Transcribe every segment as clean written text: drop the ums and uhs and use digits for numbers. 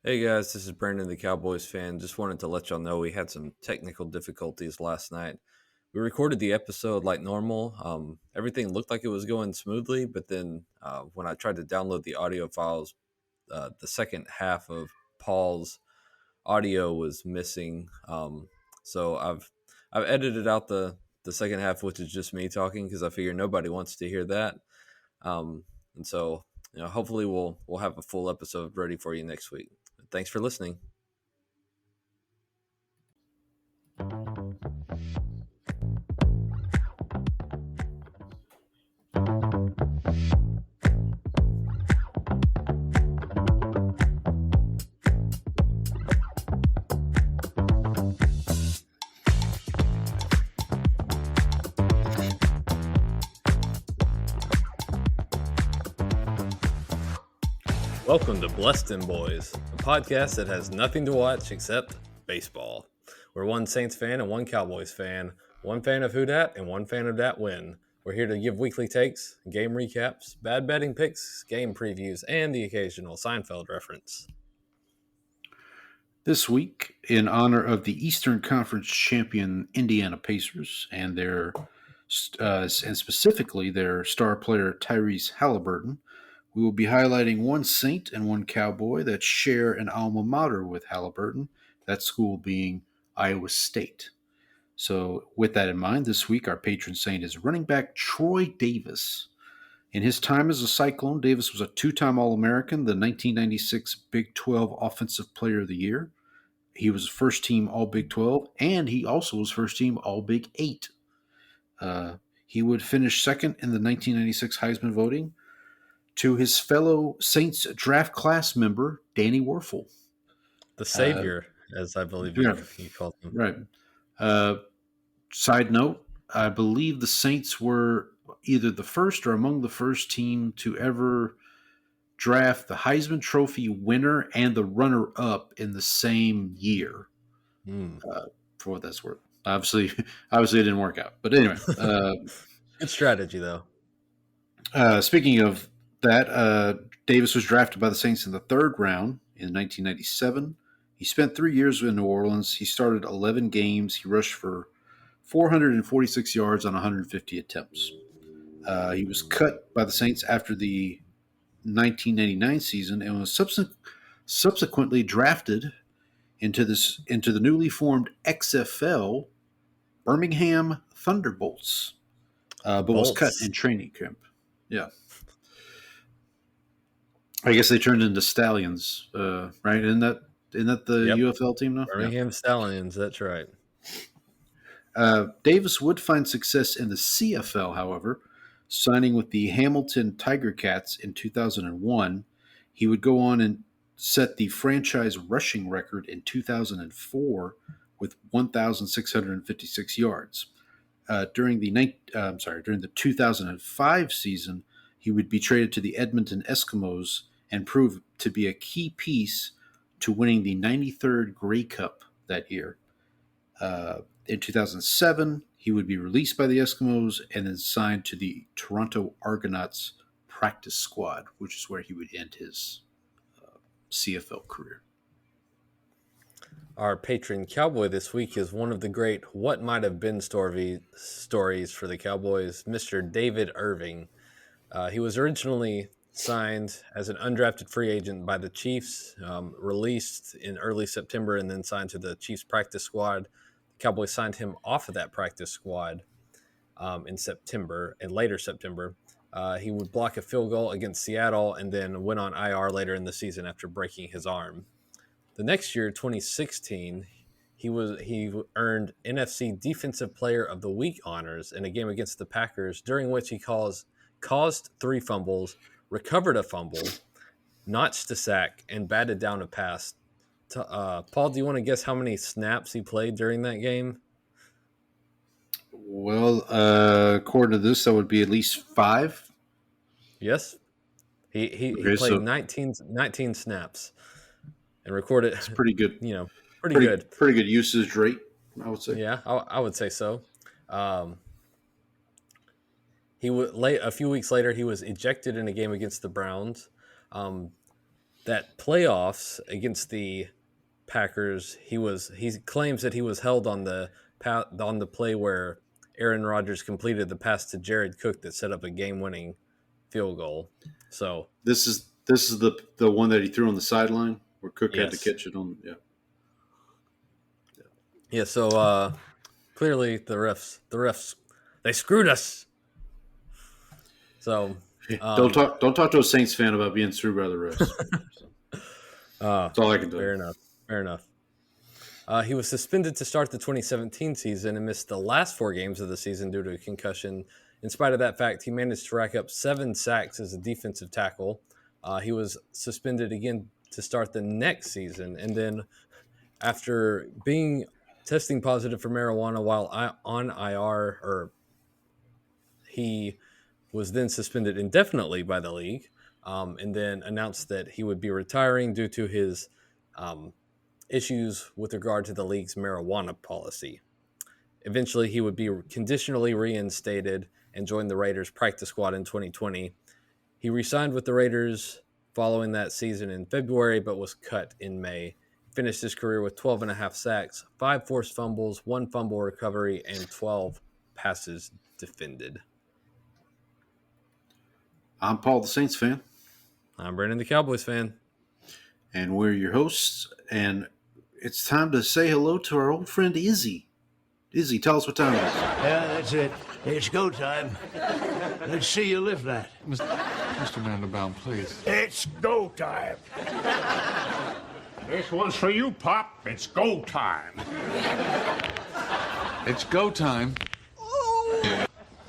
Hey guys, this is Brandon, the Cowboys fan. Just wanted to let y'all know we had some technical difficulties last night. We recorded the episode like normal. Everything looked like it was going smoothly, but then when I tried to download the audio files, the second half of Paul's audio was missing. So I've edited out the second half, which is just me talking, because I figure nobody wants to hear that. And so hopefully we'll have a full episode ready for you next week. Thanks for listening. Welcome to Dem Boyz, a podcast that has nothing to watch except baseball. We're one Saints fan and one Cowboys fan, one fan of who dat and one fan of dat win. We're here to give weekly takes, game recaps, bad betting picks, game previews, and the occasional Seinfeld reference. This week, in honor of the Eastern Conference champion Indiana Pacers and specifically their star player Tyrese Halliburton, we will be highlighting one Saint and one Cowboy that share an alma mater with Halliburton, that school being Iowa State. So, with that in mind, this week our patron saint is running back Troy Davis. In his time as a Cyclone, Davis was a two-time All-American, the 1996 Big 12 Offensive Player of the Year. He was first-team All-Big 12, and he also was first-team All-Big 8. He would finish second in the 1996 Heisman voting to his fellow Saints draft class member, Danny Werfel. The savior, as I believe you called him. Right. Side note, I believe the Saints were either the first or among the first team to ever draft the Heisman Trophy winner and the runner-up in the same year. For what that's worth. Obviously, it didn't work out. But anyway. Good strategy, though. Speaking of that, Davis was drafted by the Saints in the third round in 1997. He spent 3 years in New Orleans. He started 11 games. He rushed for 446 yards on 150 attempts. He was cut by the Saints after the 1999 season and was subsequently drafted into the newly formed XFL Birmingham Thunderbolts, but was cut in training camp. Yeah. I guess they turned into Stallions, right? Isn't that the UFL team now? Birmingham Stallions, that's right. Davis would find success in the CFL, however, signing with the Hamilton Tiger Cats in 2001. He would go on and set the franchise rushing record in 2004 with 1,656 yards. During the 2005 season, he would be traded to the Edmonton Eskimos and prove to be a key piece to winning the 93rd Grey Cup that year. In 2007, he would be released by the Eskimos and then signed to the Toronto Argonauts practice squad, which is where he would end his CFL career. Our patron Cowboy this week is one of the great what might have been stories for the Cowboys, Mr. David Irving. He was originally signed as an undrafted free agent by the Chiefs, released in early September, and then signed to the Chiefs practice squad. The Cowboys signed him off of that practice squad in September, and later September. He would block a field goal against Seattle and then went on IR later in the season after breaking his arm. The next year, 2016, he earned NFC Defensive Player of the Week honors in a game against the Packers, during which he caused 3 fumbles, recovered a fumble, notched a sack, and batted down a pass. Paul, do you want to guess how many snaps he played during that game? Well, according to this, that would be at least 5. Yes. He played 19 snaps and recorded. It's pretty good. Pretty good. Pretty good usage rate, I would say. Yeah, I would say so. A few weeks later, he was ejected in a game against the Browns. that playoffs against the Packers, he claims that he was held on the play where Aaron Rodgers completed the pass to Jared Cook that set up a game-winning field goal. So This is the one that he threw on the sideline where Cook had to yes, catch it on. Yeah. yeah. So clearly the refs they screwed us. So um, Don't talk to a Saints fan about being screwed by the refs. So, that's all I can tell you. fair enough. Fair enough. He was suspended to start the 2017 season and missed the last 4 games of the season due to a concussion. In spite of that fact, he managed to rack up 7 sacks as a defensive tackle. He was suspended again to start the next season, and then after being testing positive for marijuana while on IR, or he was then suspended indefinitely by the league, and then announced that he would be retiring due to his issues with regard to the league's marijuana policy. Eventually, he would be conditionally reinstated and join the Raiders practice squad in 2020. He re-signed with the Raiders following that season in February, but was cut in May. Finished his career with 12 and a half sacks, 5 forced fumbles, 1 fumble recovery, and 12 passes defended. I'm Paul, the Saints fan, I'm Brandon, the Cowboys fan. and we're your hosts. And it's time to say hello to our old friend Izzy. Izzy, tell us what time it is. Yeah, that's it. It's go time. Let's see you lift that. Mr. Mandelbaum, please. It's go time. This one's for you, Pop. It's go time. It's go time.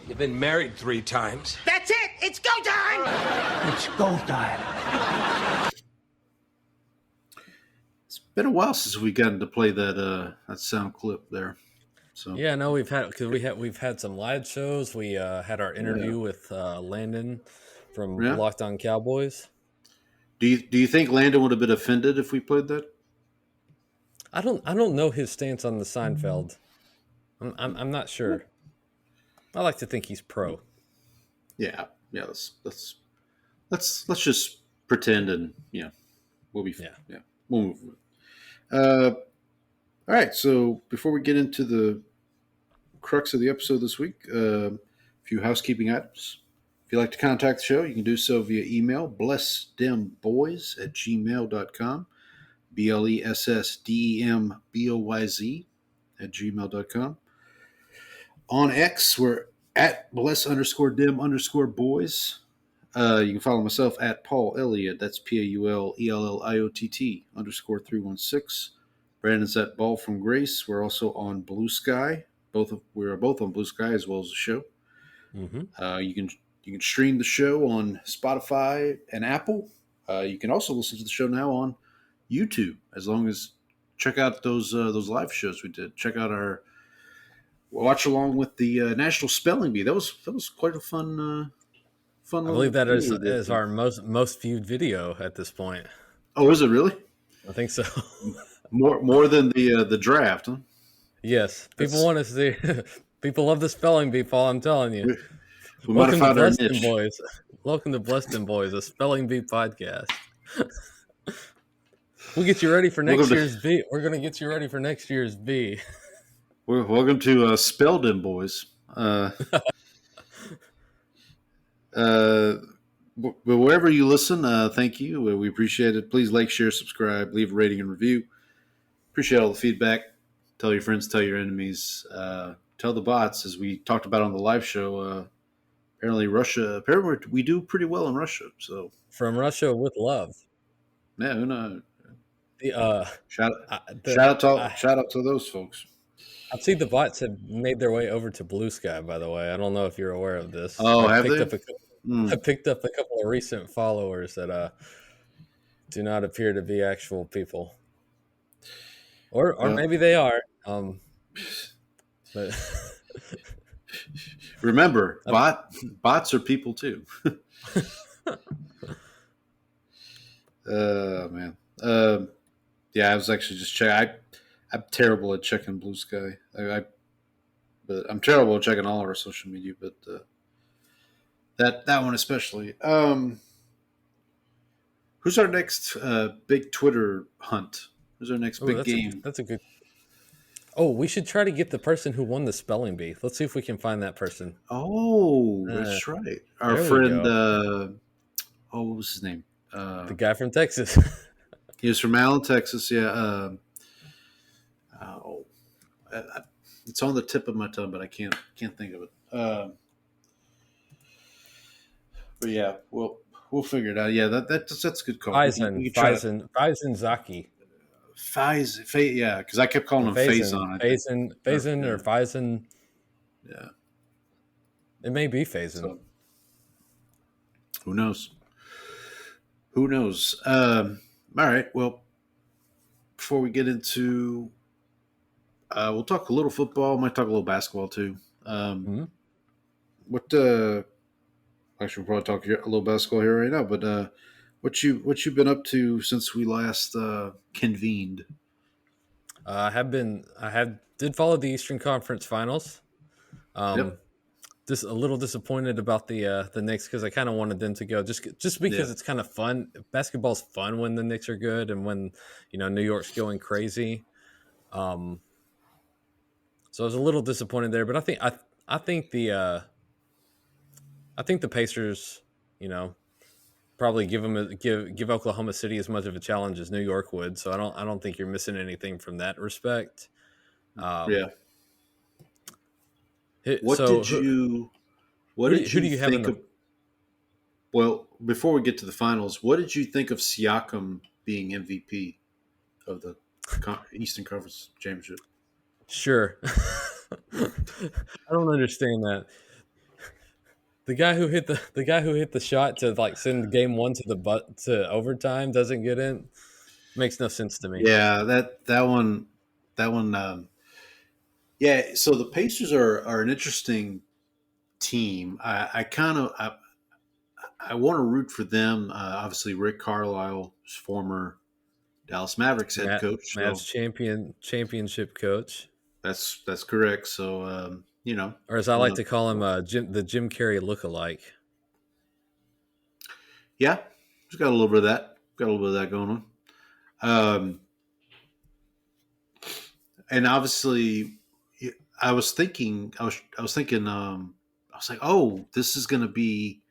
You've been married 3 times. That's it! It's go time! It's go time. It's been a while since we gotten to play that sound clip there. So Yeah, no, we've had some live shows. We had our interview with Landon from Locked On Cowboys. Do you think Landon would have been offended if we played that? I don't know his stance on the Seinfeld. I'm not sure. I like to think he's pro. Yeah. Let's just pretend, and we'll be we'll move on. All right. So before we get into the crux of the episode this week, a few housekeeping items. If you'd like to contact the show, you can do so via email, blessdemboyz@gmail.com, BLESSDEMBOYZ@gmail.com. On X, we're at bless_dem_boys. You can follow myself at Paul Elliott. That's PAULELLIOTT _316. Brandon's at Ball from Grace. We're also on Blue Sky. We are both on Blue Sky as well as the show. Mm-hmm. You can stream the show on Spotify and Apple. You can also listen to the show now on YouTube. As long as check out those live shows we did. Check out our watch along with the National Spelling Bee. That was quite a fun. I believe that is our most viewed video at this point. Oh, is it really? I think so. more than the draft, huh? Yes, people want to see. People love the spelling bee, Paul. I'm telling you. We might have found our niche. Boys. Welcome to Blessed Dem Boys, a spelling bee podcast. We'll get you ready for next year's bee. We're going to get you ready for next year's bee. Welcome to Spell Dem Boys. But wherever you listen, thank you. We appreciate it. Please like, share, subscribe, leave a rating and review. Appreciate all the feedback. Tell your friends, tell your enemies, tell the bots, as we talked about on the live show. Apparently we do pretty well in Russia. So from Russia with love. Yeah, who knows? Shout out to those folks. I see the bots have made their way over to Blue Sky, by the way. I don't know if you're aware of this. Oh, have they? I picked up a couple of recent followers that do not appear to be actual people. Or maybe they are. But remember, bots are people too. Man. Yeah, I was actually just checking. I'm terrible at checking Blue Sky. But I'm terrible at checking all of our social media. But that one especially. Who's our next big Twitter hunt? Who's our next Oh, big game? that's a good. Oh, we should try to get the person who won the spelling bee. Let's see if we can find that person. Oh, Uh, that's right. Our there we friend, go. what was his name? The guy from Texas. He was from Allen, Texas. Yeah. Oh, it's on the tip of my tongue, but I can't think of it. But yeah, we'll figure it out. Yeah, that's a good call. We can try Faison Zaki. Yeah, because I kept calling him Faison. Faison or Faison. Yeah. It may be Faison. So, who knows? Who knows? All right. Well, before we get into, we'll talk a little football. Might talk a little basketball too. What? Actually, we'll probably talk a little basketball here right now. But what you been up to since we last convened? I did follow the Eastern Conference Finals. Yep. Just a little disappointed about the Knicks because I kind of wanted them to go just because it's kind of fun. Basketball's fun when the Knicks are good and when New York's going crazy. So I was a little disappointed there, but I think the Pacers, probably give Oklahoma City as much of a challenge as New York would. So I don't think you're missing anything from that respect. Yeah. What do you think of? Well, before we get to the finals, what did you think of Siakam being MVP of the Eastern Conference Championship? Sure. I don't understand that. The guy who hit the shot to send game one to overtime doesn't get in. Makes no sense to me. Yeah, that one. Yeah, so the Pacers are an interesting team. I want to root for them. Obviously, Rick Carlisle, former Dallas Mavericks head coach, Mavs championship coach. That's correct. So or as I like to call him, the Jim Carrey lookalike. Yeah, he's got a little bit of that. Got a little bit of that going on. And obviously, I was thinking, I was like, oh, this is going to be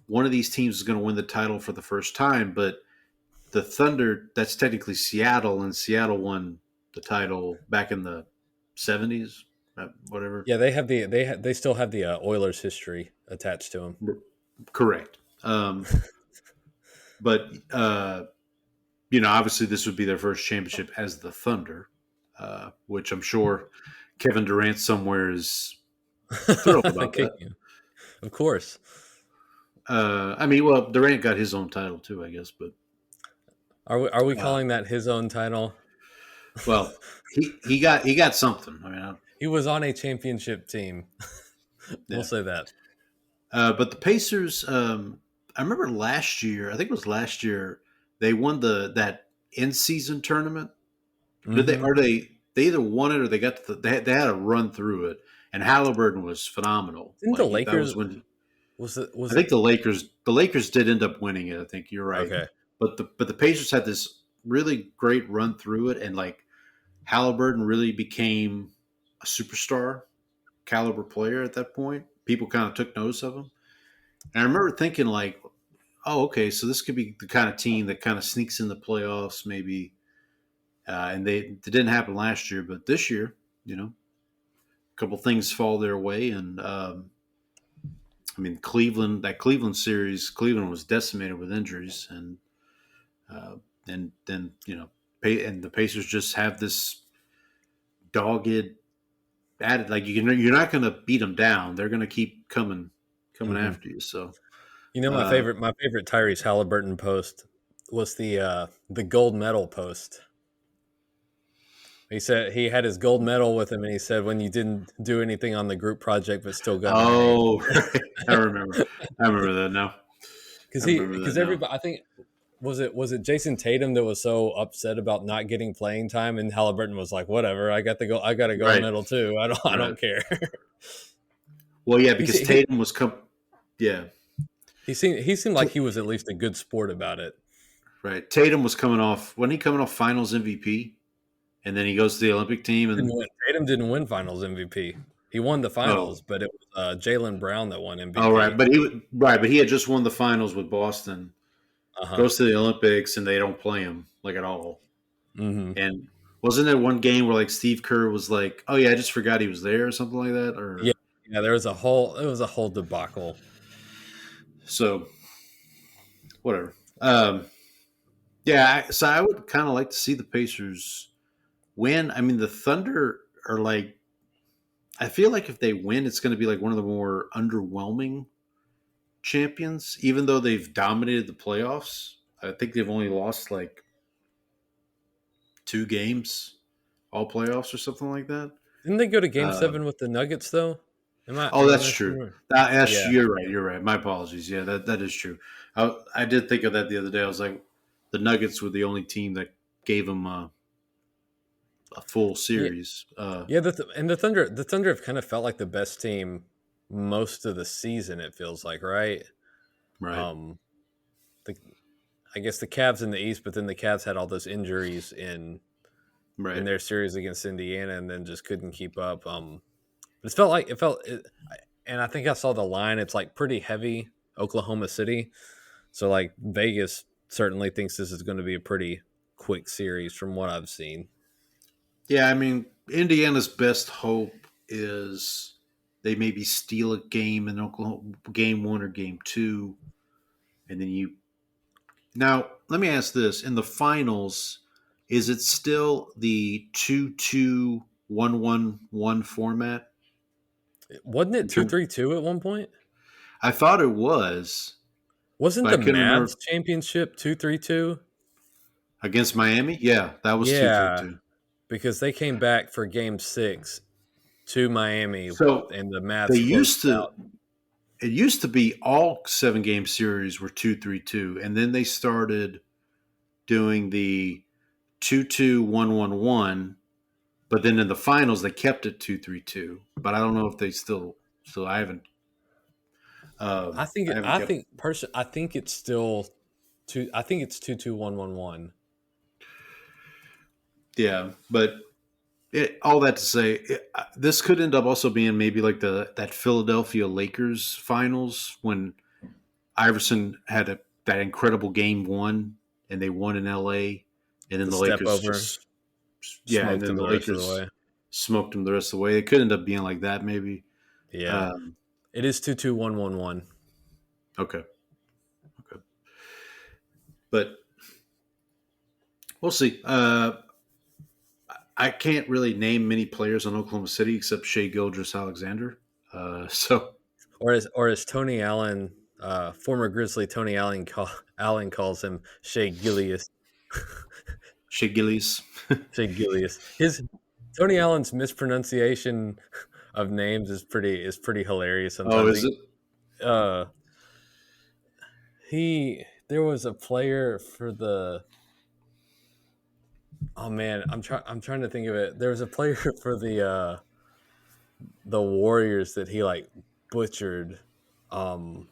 one of these teams is going to win the title for the first time, but the Thunder, that's technically Seattle, and Seattle won the title back in the 70s, whatever. Yeah, they still have the Oilers history attached to them. Correct. But obviously this would be their first championship as the Thunder, which I'm sure Kevin Durant somewhere is thrilled about that. Of course. Durant got his own title too, I guess. But are we calling that his own title? Well, he got something. He was on a championship team. We'll say that. But the Pacers, I remember last year. I think it was last year they won that in-season tournament. Mm-hmm. They either won it or they got they had a run through it, and Halliburton was phenomenal. Didn't the Lakers? I think the Lakers did end up winning it. I think you're right. Okay. But the Pacers had this really great run through it, and Halliburton really became a superstar caliber player at that point. People kind of took notice of him. And I remember thinking oh, okay, so this could be the kind of team that kind of sneaks in the playoffs maybe. And it didn't happen last year, but this year, a couple things fall their way. And Cleveland series, Cleveland was decimated with injuries. And then the Pacers just have this dogged added you're not going to beat them down. They're going to keep coming after you. So my favorite Tyrese Halliburton post was the gold medal post. He said he had his gold medal with him, and he said when you didn't do anything on the group project but still got. Oh, I remember that now. Because everybody, I think. Was it Jason Tatum that was so upset about not getting playing time, and Halliburton was like, "Whatever, I got a gold medal too. I don't care." Well, yeah, because Tatum was Yeah, he seemed like he was at least a good sport about it. Right. Tatum was coming off. Wasn't he coming off Finals MVP? And then he goes to the Olympic team. And Tatum didn't win Finals MVP. He won the oh, Finals, but it was Jaylen Brown that won oh, right. MVP. But he had just won the Finals with Boston. Uh huh. Goes to the Olympics and they don't play him like at all. Mm-hmm. And wasn't there one game where like Steve Kerr was like, "Oh yeah, I just forgot he was there" or something like that? Yeah, Or yeah. It was a whole debacle. so whatever. Yeah. So I would kind of like to see the Pacers win. I mean, the Thunder are like. I feel like if they win, it's going to be like one of the more underwhelming champions, even though they've dominated the playoffs. I think they've only lost like 2 games, all playoffs or something like that. Didn't they go to Game Uh, 7 with the Nuggets though? oh, Am I that's missing true. it? Yeah, You're right. You're right. My apologies. Yeah, that is true. I did think of that the other day. I was like, the Nuggets were the only team that gave them a full yeah, series. yeah. And the Thunder have kind of felt like the best team most of the season. It feels like, right? Right. Um, the I guess the Cavs in the East, but then the Cavs had all those injuries in Right. their series against Indiana, and then just couldn't keep up. But and I think I saw the line. It's like pretty heavy Oklahoma City, so like Vegas certainly thinks this is going to be a pretty quick series from what I've seen. Yeah, I mean, Indiana's best hope is they maybe steal a game in Oklahoma, game 1 or game 2, and then you. Now, let me ask this: in the finals, is it still the 2-2-1-1-1 format? Wasn't it In two term, three two at one point? I thought it was, Wasn't but I the couldn't remember Mavs championship 2-3-2? against Miami. Yeah, that was two three Yeah, two. because they came back for Game 6 to Miami, So and the they Mavs closed used it to. out. It used to be all 7 game series were 2-3-2, and then they started doing the 2-2-1-1-1. But then in the finals, they kept it 2-3-2. But I don't know if they still. So I haven't. I haven't kept. I think it's still two. I think it's 2-2-1-1-1. Yeah, but all that to say, this could end up also being maybe like that Philadelphia Lakers finals when Iverson had that incredible game 1 and they won in L.A. and then The the step Lakers over just and smoked then them the the rest of the Lakers way. smoked them the rest of the way. It could end up being like that maybe. Yeah, Um, it is 2-2-1-1-1. okay, okay, but we'll see. I can't really name many players on Oklahoma City except Shea Gildress-Alexander. So Or as Tony Allen, former Grizzly Allen calls him Shea Gillius. Shea Gillies. Shea Gillius. His Tony Allen's mispronunciation of names is pretty hilarious Oh, sometimes. is it? Uh, there was a player for the. Oh man, I'm trying to think of it. There was a player for the Warriors that he like butchered. Um,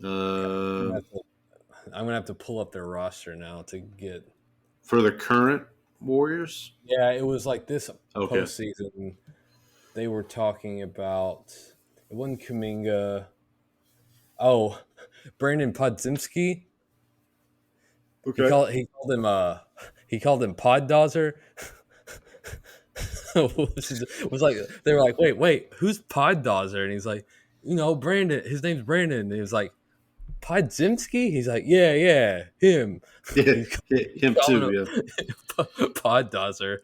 I'm Uh, gonna have to, I'm gonna have to pull up their roster now to get. for the current Warriors? Yeah, it was like this Okay. postseason. They were talking about it wasn't Kuminga. Oh, Brandon Podzimski. Okay. He called him Pod Dozer. Was like they were like, wait, who's Pod Dozer? And he's like, Brandon. His name's Brandon. And he was like, Podzimski. He's like, yeah, him. Yeah, He's yeah, him calling too. Yeah, him Pod Dozer.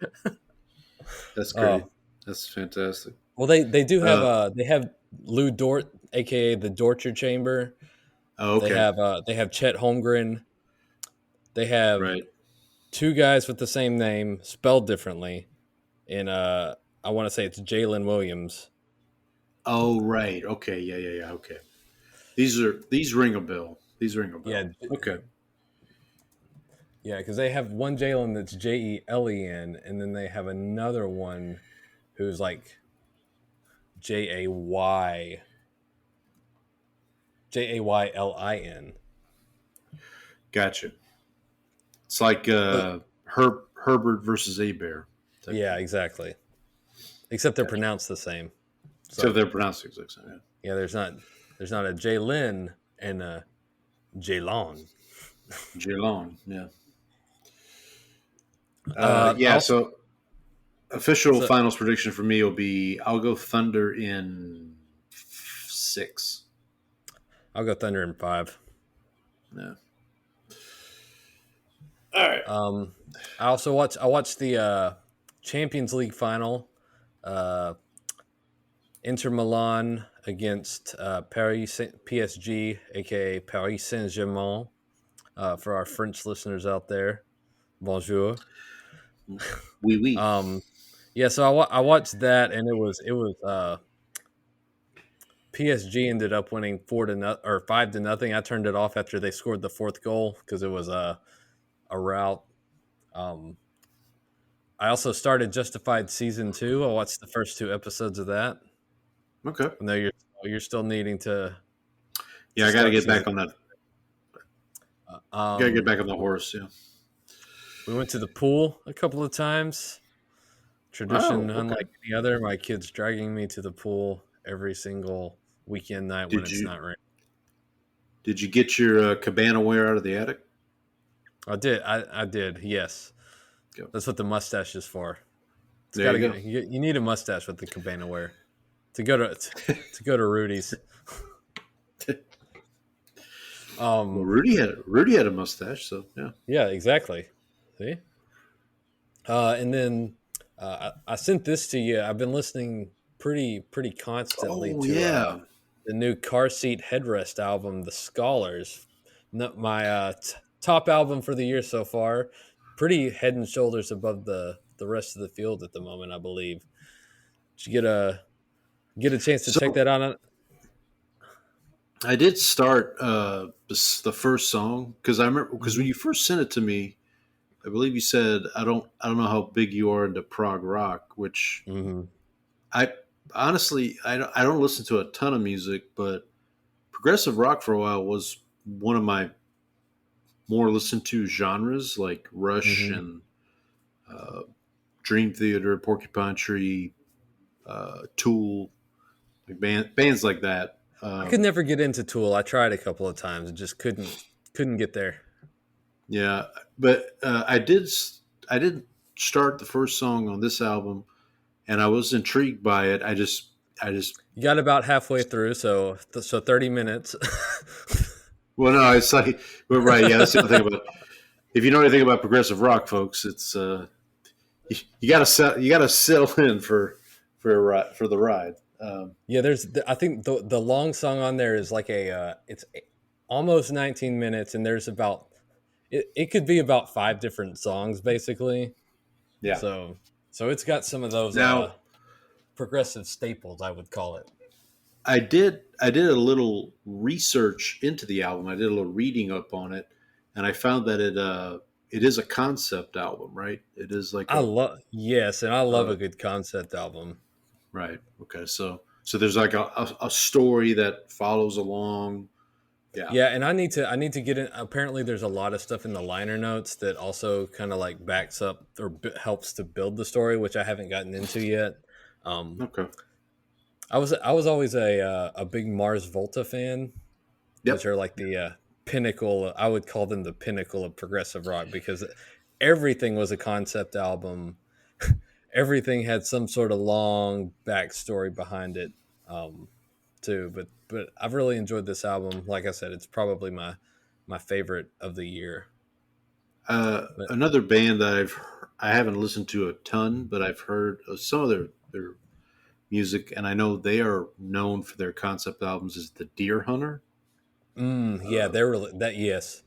that's Oh, great. That's fantastic. well, they do have Uh, they have Lou Dort, aka the Dorture Chamber. okay. They have Chet Holmgren. They have Right. two guys with the same name spelled differently. In I want to say it's Jalen Williams. Oh, right. Okay. Yeah. Okay. These ring a bell. These ring a Yeah, bell. Okay. yeah, because they have one Jalen that's Jelen, and then they have another one who's like Jay Jaylin. Gotcha. It's like But Herbert versus A Bear. yeah, exactly. Except they're Gotcha. pronounced the same. So So they're pronounced exactly. Yeah. yeah, there's not a Jalen and a Jalon. Geelong. Yeah. I Yeah. also So official so finals prediction for me will be I'll go Thunder in 6. I'll go Thunder in 5. Yeah. All right. I watched the Champions League final. Uh, Inter Milan against PSG, aka Paris Saint Germain. For our French listeners out there, bonjour. Oui, oui. Yeah, so I watched that, and it was PSG ended up winning 5-0. I turned it off after they scored the fourth goal because it was a rout. Um, I also started Justified season 2. I watched the first 2 episodes of that. Okay. I know you're still needing to Yeah, I got to start get season. back on that. Got to get Um, back on the horse. Yeah. we went to the pool a couple of times. Oh, Tradition okay. unlike any other. My kids dragging me to the pool every single weekend night when Did it's you not raining. did you get your cabana wear out of the attic? I did. I did. Yes, Go. that's what the mustache is for. It's got There to you get. You need a mustache with the cabana wear to go to Rudy's. go. Well, Um. Rudy had a mustache, so yeah. Yeah. Exactly. See. And then I sent this to you. I've been listening pretty constantly Oh to yeah. the new Car Seat Headrest album, The Scholars. My top album for the year so far. Pretty head and shoulders above the rest of the field at the moment, I believe. Did you get a chance to check So that out? I did start the first song because I remember because Mm-hmm. when you first sent it to me, I believe you said I don't know how big you are into prog rock, which Mm-hmm. I honestly I don't listen to a ton of music, but progressive rock for a while was one of my more listened to genres like Rush Mm-hmm. and uh, Dream Theater, Porcupine Tree, Tool, like bands like that. I could never get into Tool. I tried a couple of times and just couldn't get there. Yeah, but I did start the first song on this album, and I was intrigued by it. I just You got about halfway through, so 30 minutes. well, no, it's like, but right, yeah. That's the other thing about if you know anything about progressive rock, folks, it's you gotta settle in for a ride, for the ride. Yeah, I think the long song on there is like it's almost 19 minutes, and there's about it could be about 5 different songs basically. Yeah. So it's got some of those Now progressive staples, I would call it. I did a little research into the album. I did a little reading up on it, and I found that it is a concept album, right? It is like Yes, and I love uh, a good concept album. right. Okay, so there's like a story that follows along. Yeah. Yeah, and I need to get in. Apparently, there's a lot of stuff in the liner notes that also kind of like backs up or helps to build the story, which I haven't gotten into yet. Um, Okay. I was always a big Mars Volta fan, which Yep. are like the pinnacle. I would call them the pinnacle of progressive rock because everything was a concept album. Everything had some sort of long backstory behind it, um, too. But I've really enjoyed this album. Like I said, it's probably my favorite of the year. But Another band that I haven't listened to a ton, but I've heard of some of their music, and I know they are known for their concept albums. Is the Deer Hunter? yeah, Uh, they're really that. Yes,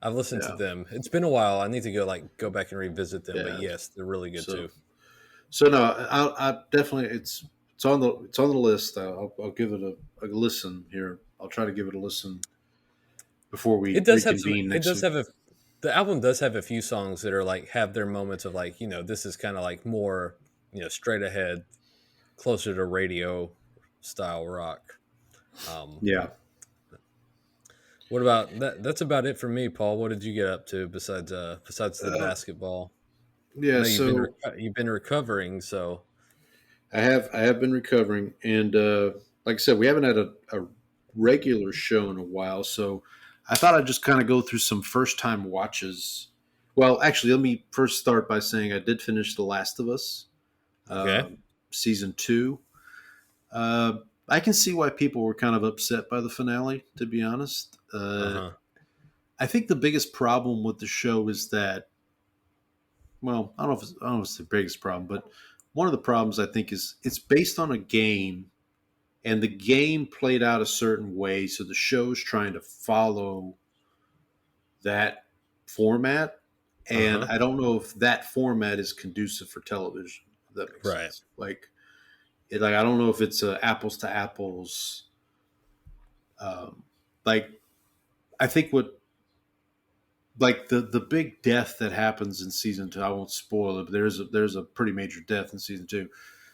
I've listened to yeah, them. It's been a while. I need to go back and revisit them. But yeah. yes, they're really good So too. so no, I definitely it's on the list. I'll give it a listen here. I'll try to give it a listen before we It does have some. reconvene It next does week. have a. The album does have a few songs that are like have their moments of like this is kind of like more straight ahead, closer to radio style rock. Um, Yeah. What about that? That's about it for me, Paul. What did you get up to besides the Uh, basketball? I yeah, know so you've been recovering, so I have been recovering, and like I said, we haven't had a regular show in a while. So I thought I'd just kind of go through some first time watches. Well, actually, let me first start by saying I did finish The Last of Us, okay. uh, season two. Uh, I can see why people were kind of upset by the finale. To be honest, Uh huh. I think the biggest problem with the show is that, well, I don't know if it's the biggest problem, but one of the problems I think is it's based on a game, and the game played out a certain way, so the show's trying to follow that format, Uh and huh. I don't know if that format is conducive for television. If that makes Right. sense. Like I don't know if it's apples to apples. Um, like I think what like the big death that happens in season two. I won't spoil it, but there's a pretty major death in season two,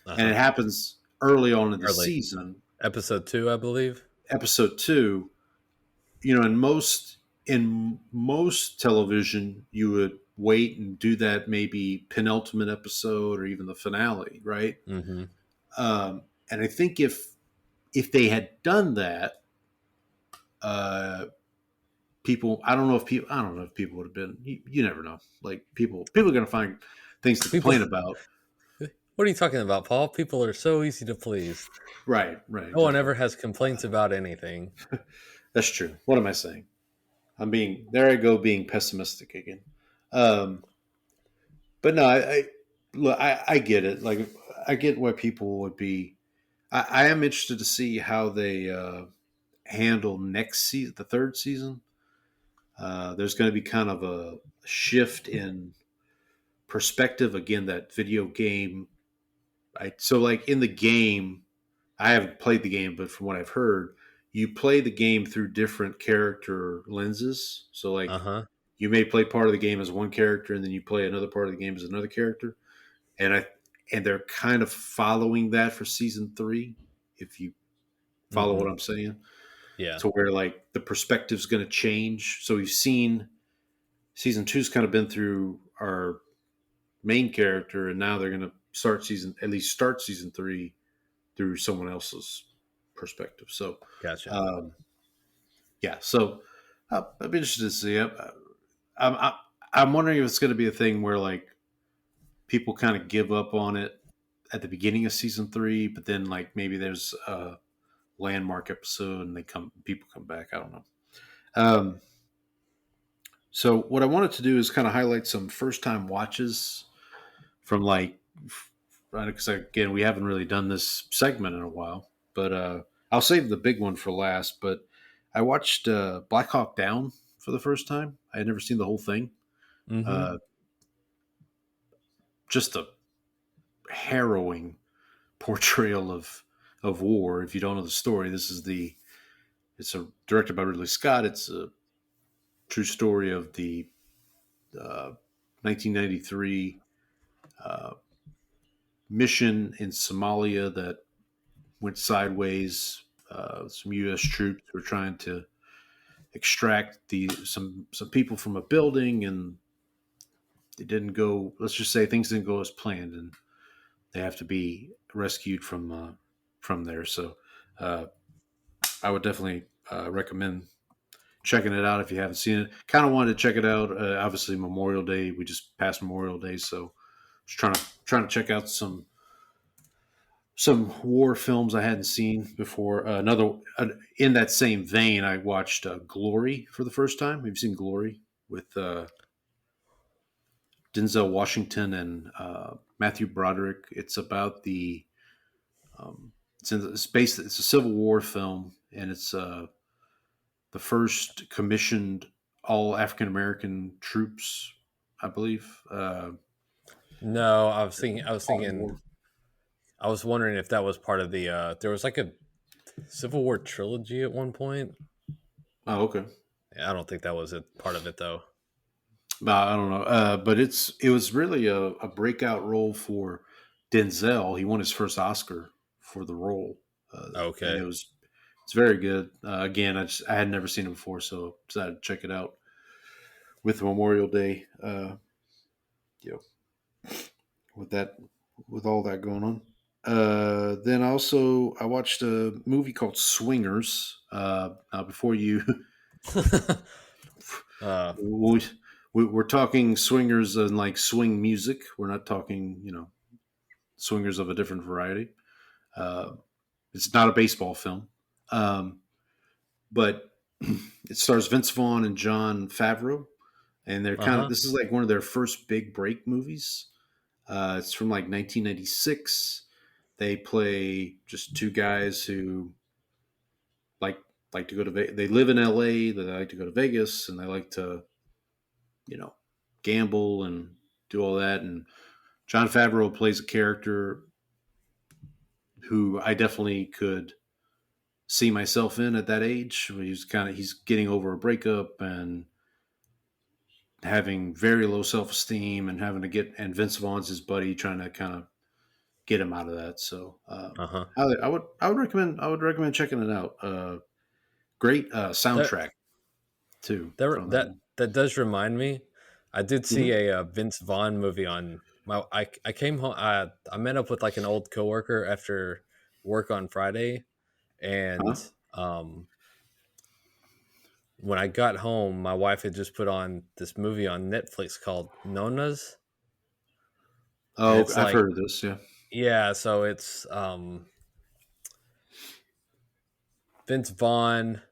Uh and huh. it happens early on in the Early season, episode 2, I believe. episode two. In most television, you would wait and do that maybe penultimate episode or even the finale, right? Mm-hmm. And I think if they had done that, uh, I don't know if people would have been. You never know. Like people are going to find things to People, complain about. what are you talking about, Paul? People are so easy to please. Right, right, No one definitely. ever has complaints about anything. That's true. What am I saying? I'm being there. I go being pessimistic again. Um, but no, look, I get it. Like I get why people would be. I am interested to see how they handle next season, the third season. There's going to be kind of a shift in perspective again. That video game. So like in the game, I haven't played the game, but from what I've heard, you play the game through different character lenses. So Uh like huh. you may play part of the game as one character, and then you play another part of the game as another character. And I and they're kind of following that for season three, if you follow Mm-hmm. what I'm saying, Yeah. to where like the perspective's going to change. So we've seen season two's kind of been through our main character, and now they're going to start season three through someone else's perspective. So, Gotcha. um, yeah. So I'd be interested to see. I'm, I'm I'm wondering if it's going to be a thing where like people kind of give up on it at the beginning of season three, but then like maybe there's a landmark episode and people come back. I don't know. Um, so what I wanted to do is kind of highlight some first time watches from like, because again we haven't really done this segment in a while, but I'll save the big one for last. But I watched Black Hawk Down for the first time. I had never seen the whole thing. Mm-hmm. Uh, just a harrowing portrayal of war. If you don't know the story, it's directed by Ridley Scott. It's a true story of the uh, 1993 uh, mission in Somalia that went sideways. Some U.S. troops were trying to extract some people from a building, and it didn't go. Let's just say things didn't go as planned, and they have to be rescued from there. So uh, I would definitely recommend checking it out if you haven't seen it. Kind of wanted to check it out. Obviously, Memorial Day. We just passed Memorial Day, so just trying to check out some war films I hadn't seen before. In that same vein, I watched Glory for the first time. Have you seen Glory with Denzel Washington and Matthew Broderick? It's about the it's a Civil War film, and it's the first commissioned all African American troops, I believe. No, I was thinking, War. I was wondering if that was part of the. There was like a Civil War trilogy at one point. Oh, okay. Yeah, I don't think that was a part of it though. I don't know, but it was really a breakout role for Denzel. He won his first Oscar for the role, and Okay. it was It's very good. Again, I had never seen it before, so decided to check it out with Memorial Day. You know, with that, with all that going on. Then also I watched a movie called Swingers. Now before you, uh, we, we're talking swingers and like swing music. We're not talking, swingers of a different variety. Uh, it's not a baseball film, um, but it stars Vince Vaughn and John Favreau, and they're kind of uh-huh. this is like one of their first big break movies. It's from like 1996. They play just two guys who like like to go to they live in LA. They like to go to Vegas, and they like to you know gamble and do all that. And John Favreau plays a character who I definitely could see myself in at that age. He's getting over a breakup and having very low self esteem and having to get and Vince Vaughn's his buddy trying to kind of get him out of that. So Uh-huh. I would recommend checking it out. Great That soundtrack too from that one. that does remind me. I did see Mhm. a, Vince Vaughn movie on my. I came home. I met up with like an old coworker after work on Friday, and Huh? um, when I got home, my wife had just put on this movie on Netflix called Nonas, and Oh, it's I've like heard of this. Yeah. yeah, so it's Vince Vaughn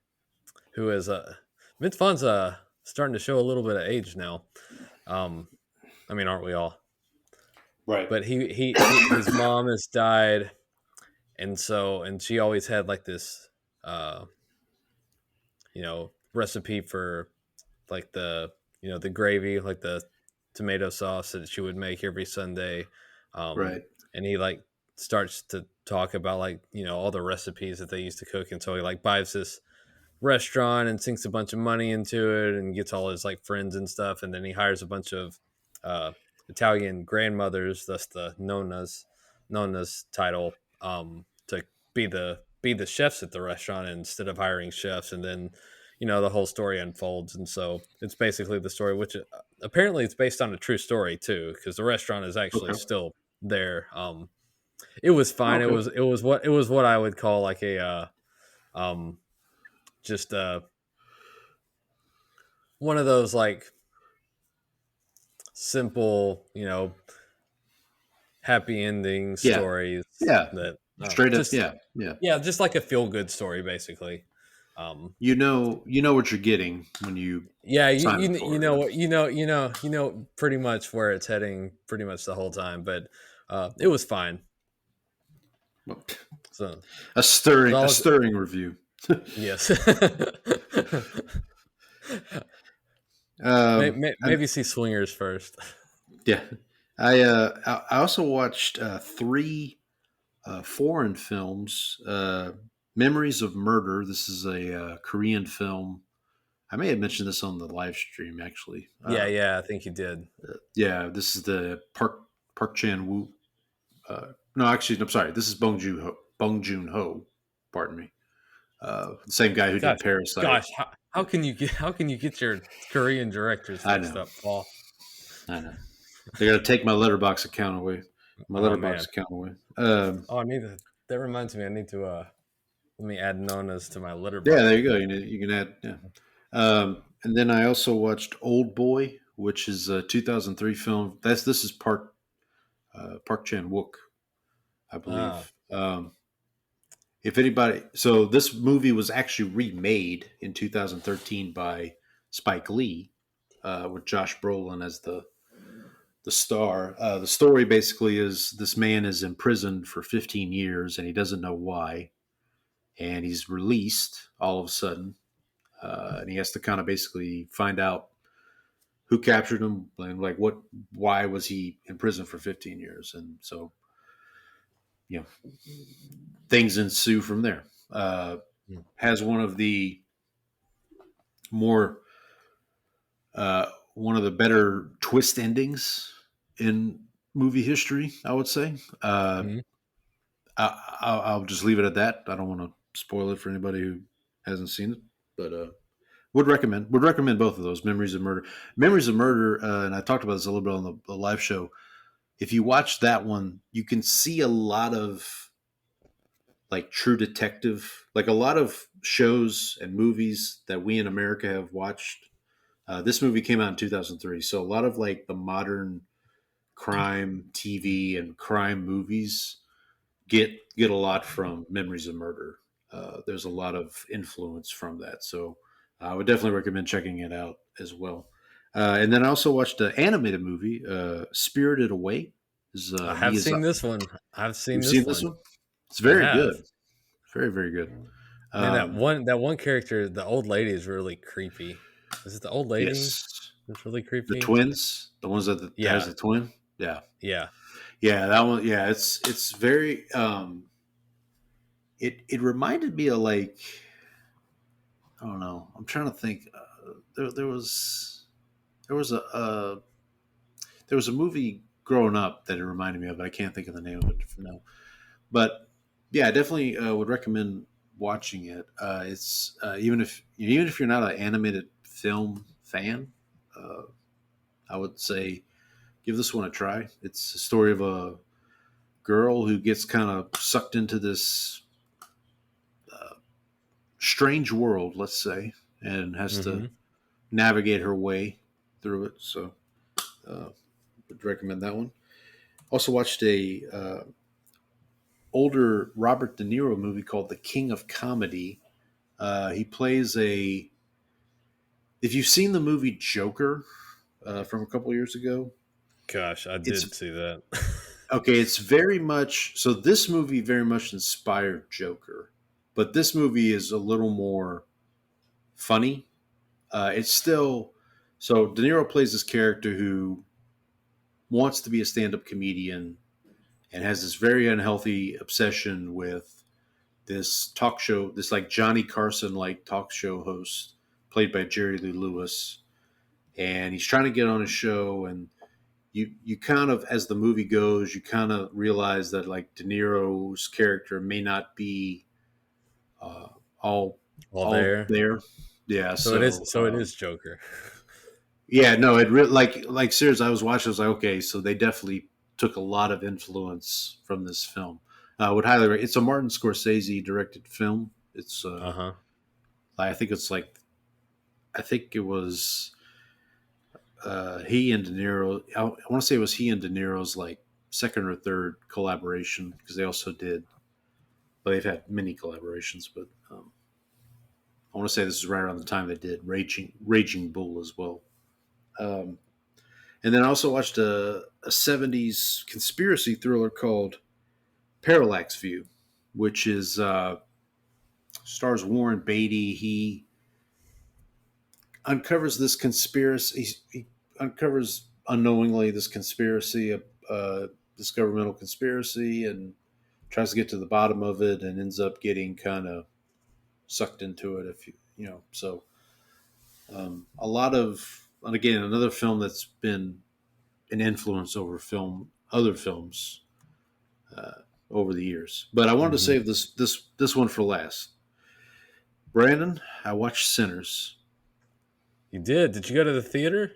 who is Vince Vaughn's starting to show a little bit of age now. Um, I mean, aren't we all? Right. But he his mom has died, and she always had like this, uh, recipe for like the gravy, like the tomato sauce that she would make every Sunday. Um, Right. and he like starts to talk about like all the recipes that they used to cook, and so he like buys this restaurant and sinks a bunch of money into it and gets all his like friends and stuff, and then he hires a bunch of uh, Italian grandmothers, thus the nonas title, to be the chefs at the restaurant instead of hiring chefs, and then the whole story unfolds, and so it's basically the story, which apparently it's based on a true story too, because the restaurant is actually Okay. still there. It was fine. Okay. It was what I would call like a um, just one of those like simple, happy ending Yeah. stories Yeah. that Straight up. just Yeah. Yeah. yeah, just like a feel good story, basically. Um, You know what you're getting when you yeah, sign up you for know it. what pretty much where it's heading, pretty much the whole time. But it was fine. Yeah. So, A stirring, so a I'll, stirring review. yes, And maybe see Swingers first. yeah, I also watched three foreign films. Memories of Murder. This is a Korean film. I may have mentioned this on the live stream actually. Yeah, yeah, I think you did. Yeah, this is the Park Chan Wook. No, actually, I'm sorry. This is Bong Joon Ho. Pardon me. The same guy who Gosh, did Parasite. gosh, how can you get your Korean directors I mixed know. up, Paul? I know. They're gonna take my letterbox account away. My Oh letterbox man. account away. Oh, I need to. That reminds me. I need to. Let me add Nona's to my Yeah, letterbox there you go. account. You can add. Yeah. And then I also watched Old Boy, which is a 2003 film. This is Park Chan Wook, I Ah, believe. If anybody, so this movie was actually remade in 2013 by Spike Lee, with Josh Brolin as the star. The story basically is this man is imprisoned for 15 years and he doesn't know why, and he's released all of a sudden, and he has to kind of basically find out who captured him and like why was he in prison for 15 years, and so you know things ensue from there. mm, Has more one of the better twist endings in movie history, I would say. mhm. I'll just leave it at that. I don't want to spoil it for anybody who hasn't seen it, but would recommend both of those. Memories of Murder, and I talked about this a little bit on the live show. If you watch that one, you can see a lot of like True Detective, like a lot of shows and movies that we in America have watched. This movie came out in 2003, so a lot of like the modern crime TV and crime movies get a lot from Memories of Murder. There's a lot of influence from that, so I would definitely recommend checking it out as well. And then I also watched an animated movie, Spirited Away. Is I have seen Miyazaki. this one. I've seen You've this seen this one. one? It's I very have. good. Very, very good. Man, that one character, the old lady, is really creepy. Is it the old lady Yes, that's really the creepy? twins, the ones that has Yeah, the twin. Yeah, yeah. yeah, that one. Yeah, it's very. It reminded me of like I don't know. I'm trying to think. There was there was a movie growing up that it reminded me of, but I can't think of the name of it now. But yeah, I definitely would recommend watching it. It's even if you're not an animated film fan, uh, I would say give this one a try. It's a story of a girl who gets kind of sucked into this strange world, let's say, and has to Hmm. navigate her way through it. So, would recommend that one. Also watched a older Robert De Niro movie called The King of Comedy. He plays a. If you've seen the movie Joker from a couple years ago, Gosh, I did it's see that. okay. It's very much so. This movie very much inspired Joker, but this movie is a little more funny. It's still so. De Niro plays this character who wants to be a stand-up comedian and has this very unhealthy obsession with this talk show, this like Johnny Carson like talk show host played by Jerry Lee Lewis, and he's trying to get on a show. And you kind of, as the movie goes, you kind of realize that like De Niro's character may not be uh, all All all there. there. Yeah, So it is. so So it is Joker. yeah, no, like seriously, I was watching. I was like, okay, so they definitely took a lot of influence from this film. I would highly. It's a Martin Scorsese directed film. It's Uh huh. I think it's like I think it was he and De Niro. I want to say it was he and De Niro's like second or third collaboration because they also did. Well, they've had many collaborations, but I want to say this is right around the time they did Raging Bull as well. Um, And then I also watched a 70s conspiracy thriller called Parallax View, which is stars Warren Beatty. He uncovers this conspiracy. He uncovers unknowingly this conspiracy, this governmental conspiracy, and tries to get to the bottom of it, and ends up getting kind of sucked into it. If you know, so a lot of, and again, another film that's been an influence over other films over the years. But I wanted to Hmm. save this one for last. Brandon, I watched Sinners. You did. Did you go to the theater?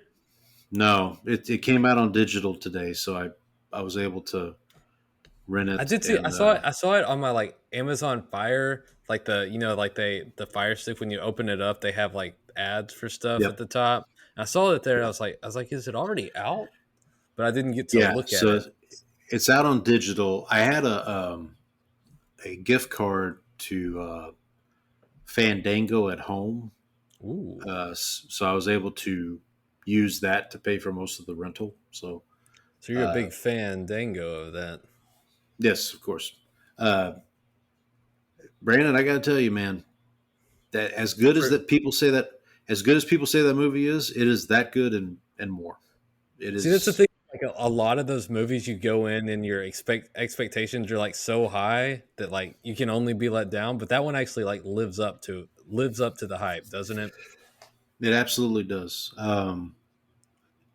No, it came out on digital today, so I was able to rent I it. did too. And I saw it on my like Amazon Fire, like like the Fire Stick. When you open it up, they have like ads for stuff at yep, the top. And I saw it there. And I was like, is it already out? But I didn't get to yeah. look at So it. it's out on digital. I had a gift card to Fandango at home, Ooh, so I was able to use that to pay for most of the rental. So so you're a uh, big fan, Dango, of that. yes, of course. Uh, Brandon, I got to tell you, man, that as good as For, that people say that, as good as people say that movie is, it is that good and more. It See, that's the is. thing. Like a lot of those movies, you go in and your expectations are like so high that like you can only be let down. But that one actually like lives up to the hype, doesn't it? It absolutely does.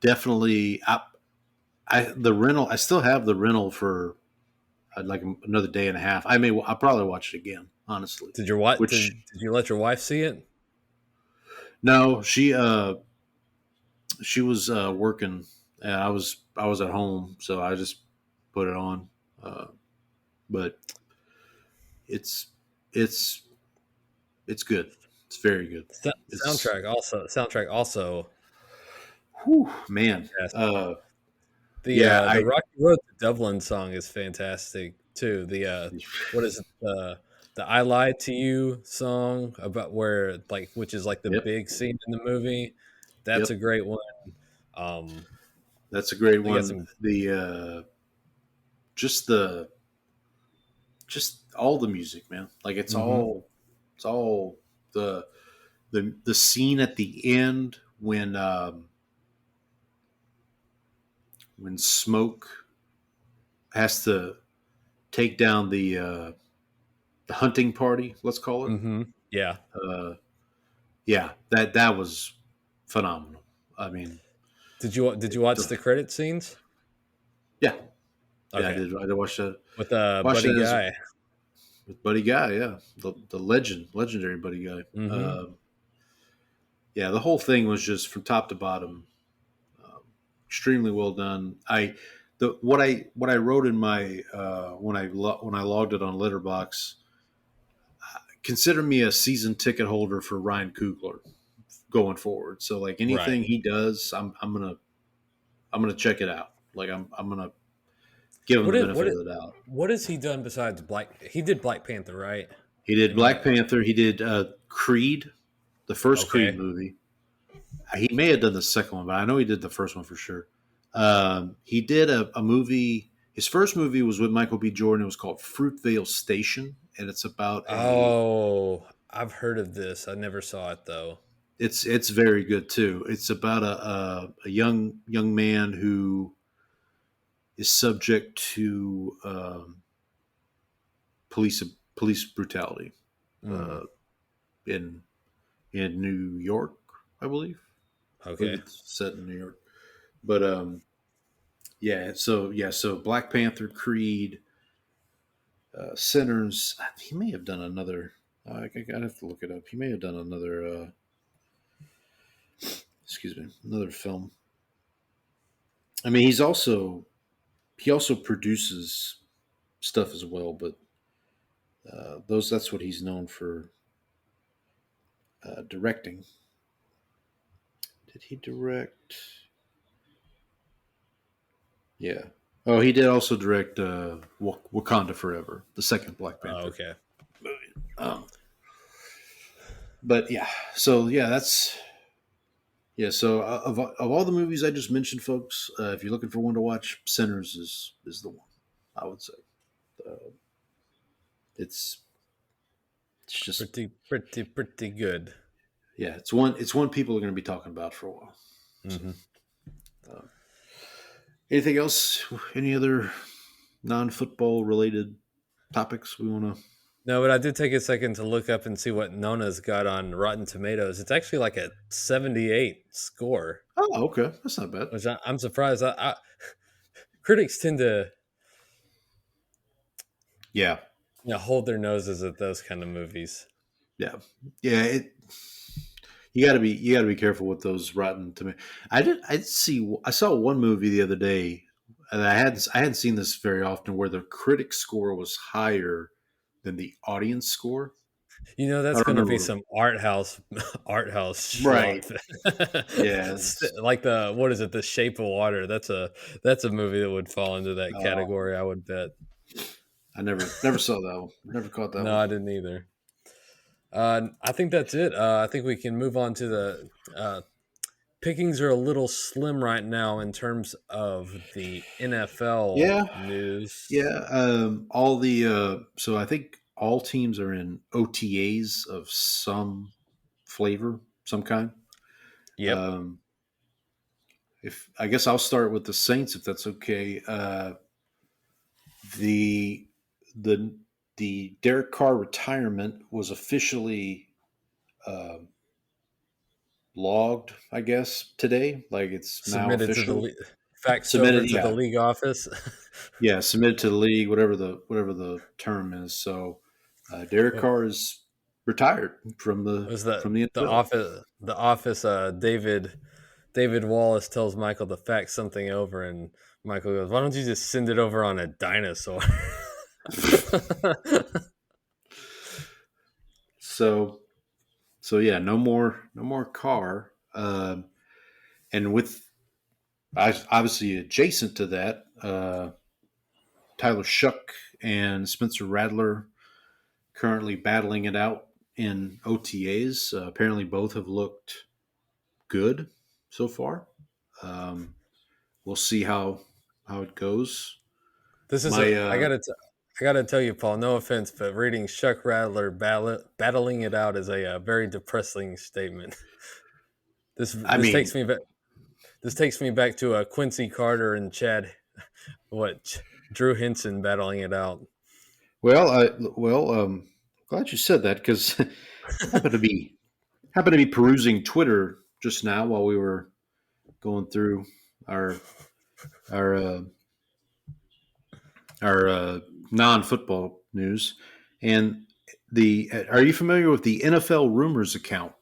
Definitely. The rental. I still have the rental for like another day and a half. I'll probably watch it again. honestly. Did your what? Which Did you let your wife see it? no, she was working, and I was at home, so I just put it on. Uh, but it's it's it's good. It's very good. It's Soundtrack also whew, man. fantastic. Yeah, The I Rocky Road to Dublin song is fantastic too. What is it? The I Lied to You song about where like which is like the yep big scene in the movie. That's yep. a great one. Um, That's a great they got one. some. The just the just all the music, man. Like Hmm. it's all the the scene at the end when Smoke has to take down the hunting party, let's call it. Hmm. Yeah. Uh, yeah, that was phenomenal. I mean, Did you watch the, the credit scenes? yeah, yeah, I Okay, did. I did watch that. with Watch Buddy that as Guy. with Buddy Guy. Yeah, the legendary Buddy Guy. Hmm. Yeah, the whole thing was just from top to bottom, um, extremely well done. What I wrote in my when I logged it on Letterbox. Consider me a season ticket holder for Ryan Coogler going forward. So like Right. anything he does, I'm gonna check it out. Like I'm gonna give him What the is benefit of the doubt. what has he done besides Black? He did Black Panther, right? He did And Black Panther. He did Creed, the first Creed okay, movie. He may have done the second one, but I know he did the first one for sure. He did a movie. His first movie was with Michael B. Jordan. It was called Fruitvale Station, and it's about a. oh, I've heard of this. I never saw it though. It's very good too. It's about a young man who is subject to police police brutality Mm, uh, in New York, I believe. I believe okay. it's set in New York. But so Black Panther, Creed, Sinners. He may have done another. I'd have to look it up. He may have done another. Excuse me, another film. I mean, he also produces stuff as well, but those that's what he's known for directing. Did he direct? Yeah. Oh, he did also direct Wakanda Forever, the second Black Oh, Panther okay. movie. But yeah, so yeah, that's yeah. So of all the movies I just mentioned, folks, if you're looking for one to watch, Sinners is the one. I would say uh, it's it's just Pretty good. yeah, it's one people are going to be talking about for a while. So, Hmm. uh, anything else? Any other non-football related topics we want to? No, but I did take a second to look up and see what Nona's got on Rotten Tomatoes. It's actually like a 78 score, Oh, okay, that's not bad. which I'm surprised. Critics tend to Yeah, hold their noses at those kind of movies. yeah, yeah. You got to be careful with those Rotten Tomatoes. I saw one movie the other day, and I hadn't seen this very often, where the critic score was higher than the audience score. I That's don't going to remember be what some art house right. schlock. Yeah. Like what is it? The Shape of Water. That's a movie that would fall into that Oh, category. I would bet. I never saw that one. Never caught that No, one. I didn't either. I think that's it. I think we can move on to the pickings are a little slim right now in terms of the NFL Yeah, news. yeah. All the so I think all teams are in OTAs of some flavor, some kind. Yep. Um, if I guess I'll start with the Saints, if that's okay. The the the Derek Carr retirement was officially uh, logged, I guess, today. Like it's now Submitted to the official. faxed over Submitted, to the yeah, league office. yeah, submitted to the league, whatever the term is. So Derek What Carr is retired from the was that? The NFL. office. The office. David Wallace tells Michael to fax something over, and Michael goes, "Why don't you just send it over on a dinosaur?" So yeah, no more Carr. And with obviously adjacent to that, Tyler Shuck and Spencer Rattler currently battling it out in OTAs. Apparently, both have looked good so far. We'll see how it goes. This is My I gotta tell you, Paul. No offense, but reading Chuck Rattler battling it out is a very depressing statement. This I this mean, takes me back. This takes me back to Quincy Carter and Drew Henson battling it out. glad you said that because I happened to be perusing Twitter just now while we were going through our our uh, our non-football news. And the are you familiar with the NFL rumors account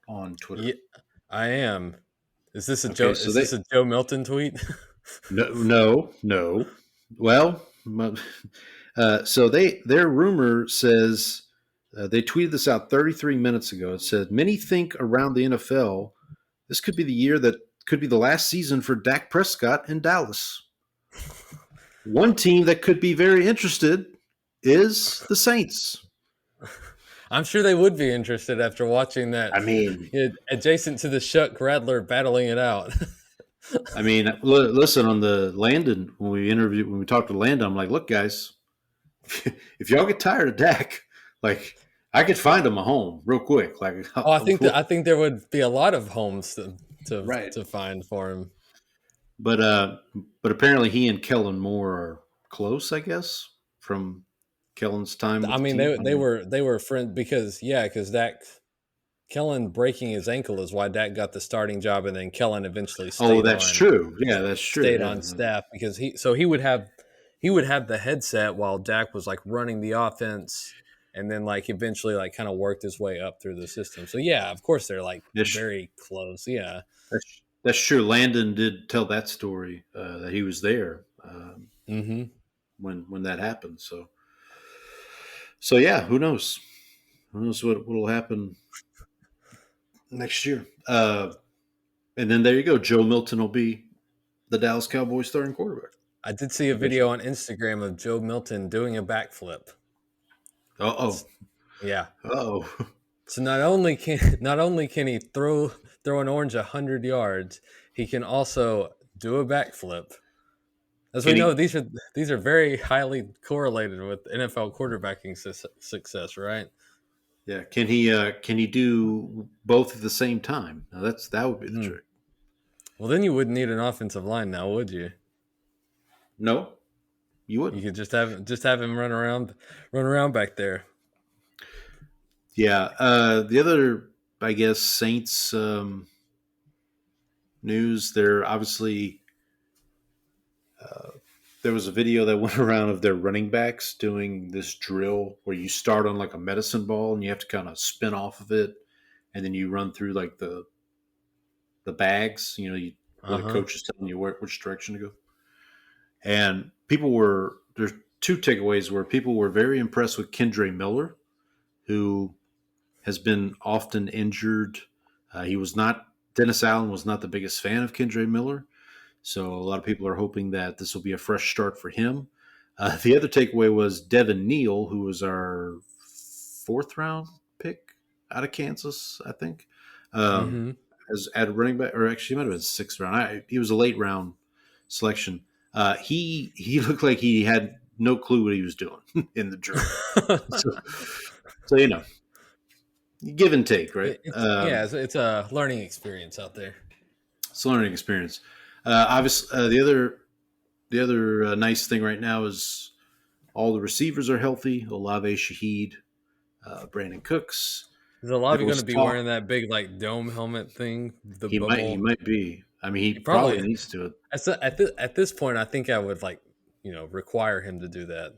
on Twitter? Yeah, I am. Is this a Joe? Okay, so Is this a Joe Milton tweet? no. Well, so their rumor says they tweeted this out 33 minutes ago. It said many think around the NFL this could be the year that could be the last season for Dak Prescott in Dallas. One team that could be very interested is the Saints. I'm sure they would be interested after watching that. I mean, Adjacent to the Chuck Rattler battling it out. listen, on the Landon when we talked to Landon, I'm like, look, guys, if y'all get tired of Dak, like I could find him a home real quick. Like, I think there would be a lot of homes to find for him. But apparently he and Kellen Moore are close, I guess, from Kellen's time. I mean, they were friends because Dak Kellen breaking his ankle is why Dak got the starting job, and then Kellen eventually stayed. Oh, that's true. Yeah, that's true. Stayed on staff because he would have the headset while Dak was like running the offense, and then like eventually like kind of worked his way up through the system. So yeah, of course they're like very close. Yeah, that's true. Landon did tell that story that he was there when that happened. So yeah, who knows? Who knows what will happen next year? And then there you go. Joe Milton will be the Dallas Cowboys starting quarterback. I did see a video on Instagram of Joe Milton doing a backflip. Yeah. So not only can he throw an orange 100 yards, he can also do a backflip. As we know, these are very highly correlated with NFL quarterbacking success, right? Yeah. Can he do both at the same time? Now that would be the trick. Well, then you wouldn't need an offensive line now, would you? No, you wouldn't. You could just have him run around back there. Yeah. The other, I guess, Saints news. They're obviously there was a video that went around of their running backs doing this drill where you start on like a medicine ball and you have to kind of spin off of it, and then you run through like the bags. You know, the coach is telling you which direction to go. And there's two takeaways where people were very impressed with Kendre Miller, who has been often injured. Dennis Allen was not the biggest fan of Kendre Miller. So a lot of people are hoping that this will be a fresh start for him. The other takeaway was Devin Neal, who was our 4th round pick out of Kansas, I think, as at running back, or actually it might have been 6th round. He was a late round selection. He looked like he had no clue what he was doing in the drill. so you know, give and take, right? It's a learning experience out there. It's a learning experience. Obviously, the other nice thing right now is all the receivers are healthy. Olave, Shaheed, Brandon Cooks. Is Olave going to be wearing that big like dome helmet thing? He might be. I mean, he probably needs to. At this point, I think I would require him to do that.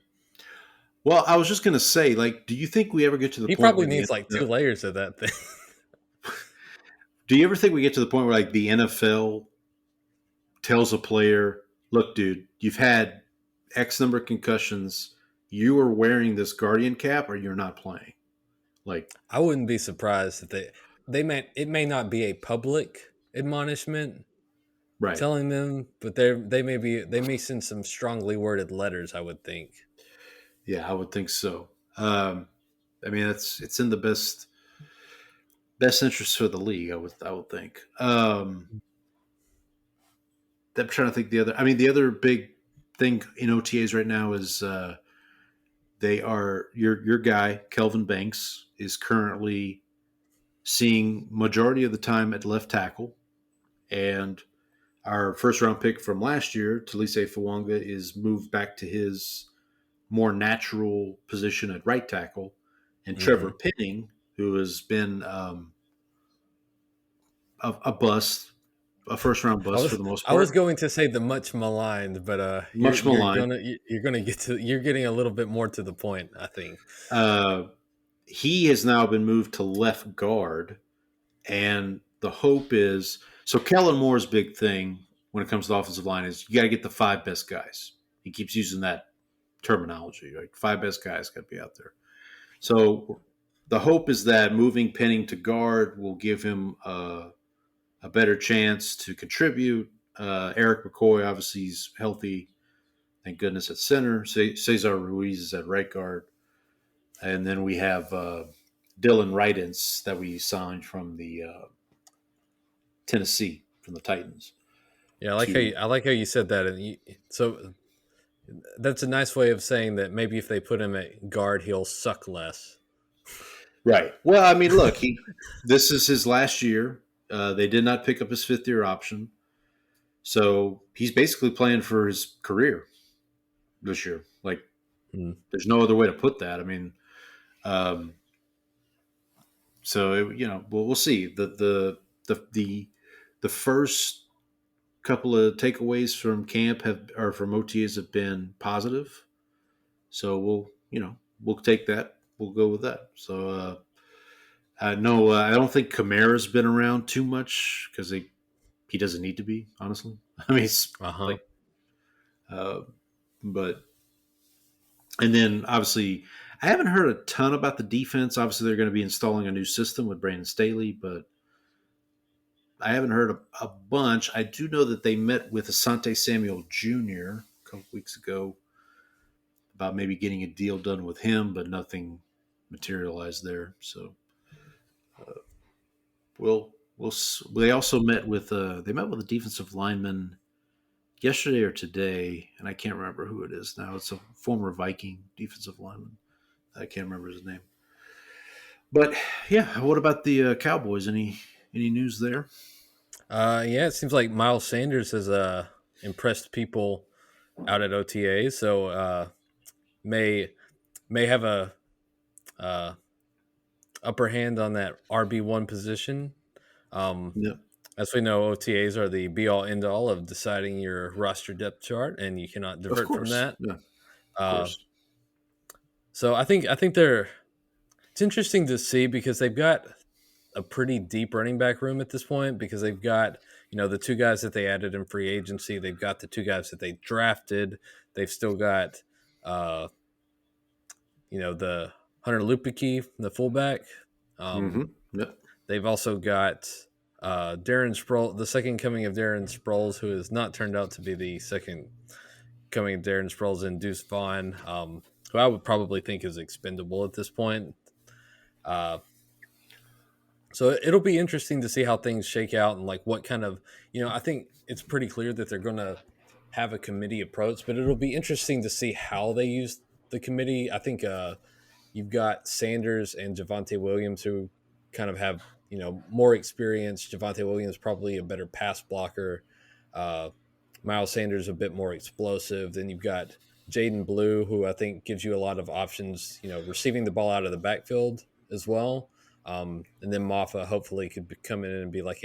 Well, I was just going to say, like, do you think we ever get to the He point probably where needs like 2 layers of that thing. do you ever think we get to the point where like the NFL tells a player, look, dude, you've had X number of concussions. You are wearing this Guardian cap or you're not playing. Like, I wouldn't be surprised if it may not be a public admonishment right. telling them, but they may send some strongly worded letters, I would think. Yeah, I would think so. I mean, it's in the best interest for the league. I would think. I'm trying to think the other. I mean, the other big thing in OTAs right now is they are your guy Kelvin Banks is currently seeing majority of the time at left tackle, and our first round pick from last year, Talise Fawanga, is moved back to his more natural position at right tackle, and Trevor Hmm. Penning, who has been a bust, a first round I bust for was the most I was part, going to say the much maligned, but much maligned. you're gonna get to you're getting a little bit more to the point, I think. Uh, he has now been moved to left guard, and the hope is so. Kellen Moore's big thing when it comes to the offensive line is you got to get the five best guys. He keeps using that terminology, right? Five best guys got to be out there. So the hope is that moving Penning to guard will give him a better chance to contribute. Eric McCoy, obviously, he's healthy. Thank goodness at center. Cesar Ruiz is at right guard. And then we have Dylan Wrightens that we signed from the Tennessee, from the Titans. Yeah, To I like how you said that, and so that's a nice way of saying that maybe if they put him at guard, he'll suck less. right. Well, I mean, look, this is his last year. They did not pick up his fifth year option, so he's basically playing for his career this year. Like, Hmm. there's no other way to put that. I mean, um, so we'll see. The first couple of takeaways from camp from OTAs have been positive. So we'll take that. We'll go with that. So no, I don't think Kamara's been around too much because he doesn't need to be, honestly. I mean, it's Uh huh. like, uh, but and then obviously I haven't heard a ton about the defense. Obviously, they're going to be installing a new system with Brandon Staley, but I haven't heard a bunch. I do know that they met with Asante Samuel Jr. a couple weeks ago about maybe getting a deal done with him, but nothing materialized there. So we'll. They also met with a defensive lineman yesterday or today, and I can't remember who it is now. It's a former Viking defensive lineman. I can't remember his name. But yeah, what about the Cowboys? Any news there? Yeah, it seems like Miles Sanders has impressed people out at OTA, so may have a uh, upper hand on that RB1 position. Um, No, as we know, OTAs are the be all end all of deciding your roster depth chart, and you cannot of divert from course. that. Yeah, of Uh, course. so I think they're it's interesting to see because they've got a pretty deep running back room at this point because they've got the two guys that they added in free agency, they've got the two guys that they drafted, they've still got uh, the Hunter Lupicki, the fullback. Um, Mm-hmm. Yep. they've also got Darren Sproles, the second coming of Darren Sproles, who has not turned out to be the second coming of Darren Sproles, and Deuce Vaughn, who I would probably think is expendable at this point. Uh, so it'll be interesting to see how things shake out and like what kind of I think it's pretty clear that they're going to have a committee approach, but it'll be interesting to see how they use the committee. I think you've got Sanders and Javonte Williams who kind of have more experience. Javonte Williams probably a better pass blocker. Uh, Miles Sanders a bit more explosive. Then you've got Jaden Blue, who I think gives you a lot of options. Receiving the ball out of the backfield as well. And then Maffa hopefully could come in and be like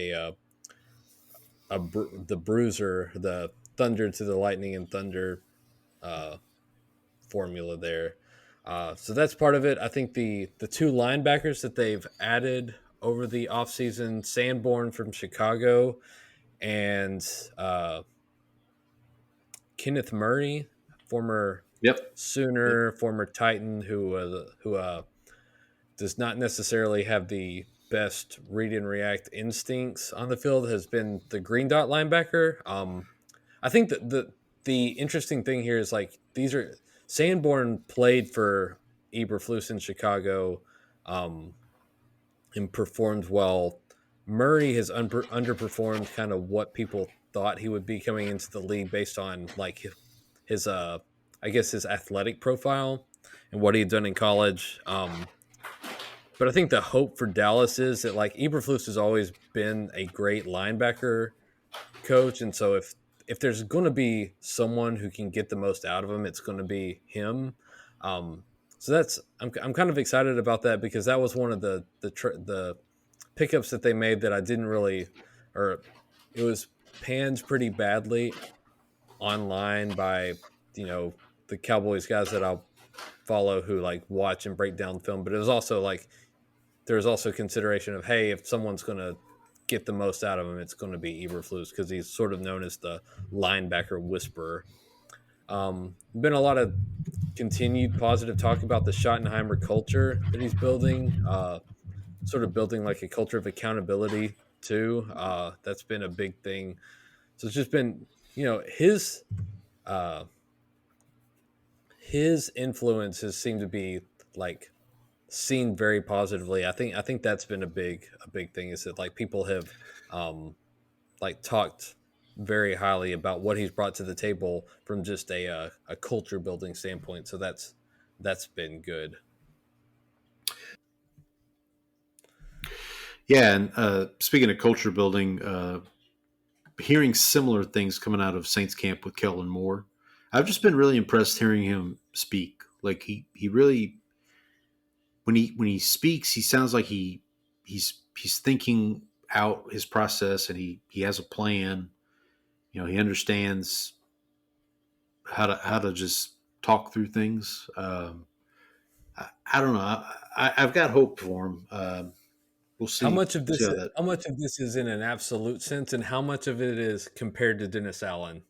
the bruiser, the thunder to the lightning and thunder uh, formula there. So that's part of it. I think the two linebackers that they've added over the offseason, Sanborn from Chicago and uh, Kenneth Murray, former Yep. Yep. Sooner, former Titan, who does not necessarily have the best read and react instincts on the field, has been the green dot linebacker. I think that the interesting thing here is like these are Sanborn played for Eberflus in Chicago, um, and performed well. Murray has underperformed kind of what people thought he would be coming into the league based on like his I guess his athletic profile and what he had done in college. But I think the hope for Dallas is that like Eberflus has always been a great linebacker coach, and so if there's going to be someone who can get the most out of him, it's going to be him. Um, so I'm kind of excited about that because that was one of the pickups that they made that I didn't really, or it was panned pretty badly online by the Cowboys guys that I'll follow who like watch and break down film. But it was also like there's also consideration of, hey, if someone's going to get the most out of him, it's going to be Eberflus because he's sort of known as the linebacker whisperer. Been a lot of continued positive talk about the Schottenheimer culture that he's building, sort of building like a culture of accountability too. That's been a big thing. So it's just been, uh, his influence has seemed to be like seen very positively. I think that's been a big thing is that like people have like talked very highly about what he's brought to the table from just a culture building standpoint. So that's been good. Yeah, and speaking of culture building, hearing similar things coming out of Saints camp with Kellen Moore, I've just been really impressed hearing him speak. Like he really when he speaks, he sounds like he's thinking out his process and he has a plan. He understands how to just talk through things. I don't know. I've got hope for him. We'll How see. much of See this how that. how much of this is in an absolute sense and how much of it is compared to Dennis Allen?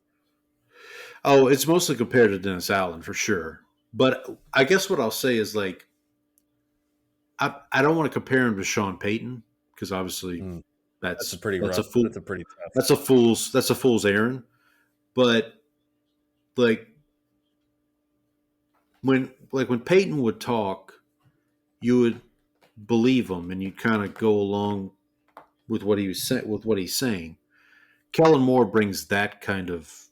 Oh, it's mostly compared to Dennis Allen for sure. But I guess what I'll say is like I don't want to compare him to Sean Payton because obviously Mm, that's a that's pretty that's a rough. fool That's a pretty tough. that's a fool's errand. But like when Peyton would talk, you would believe him and you'd kind of go along with what he's saying. Kellen Moore brings that kind of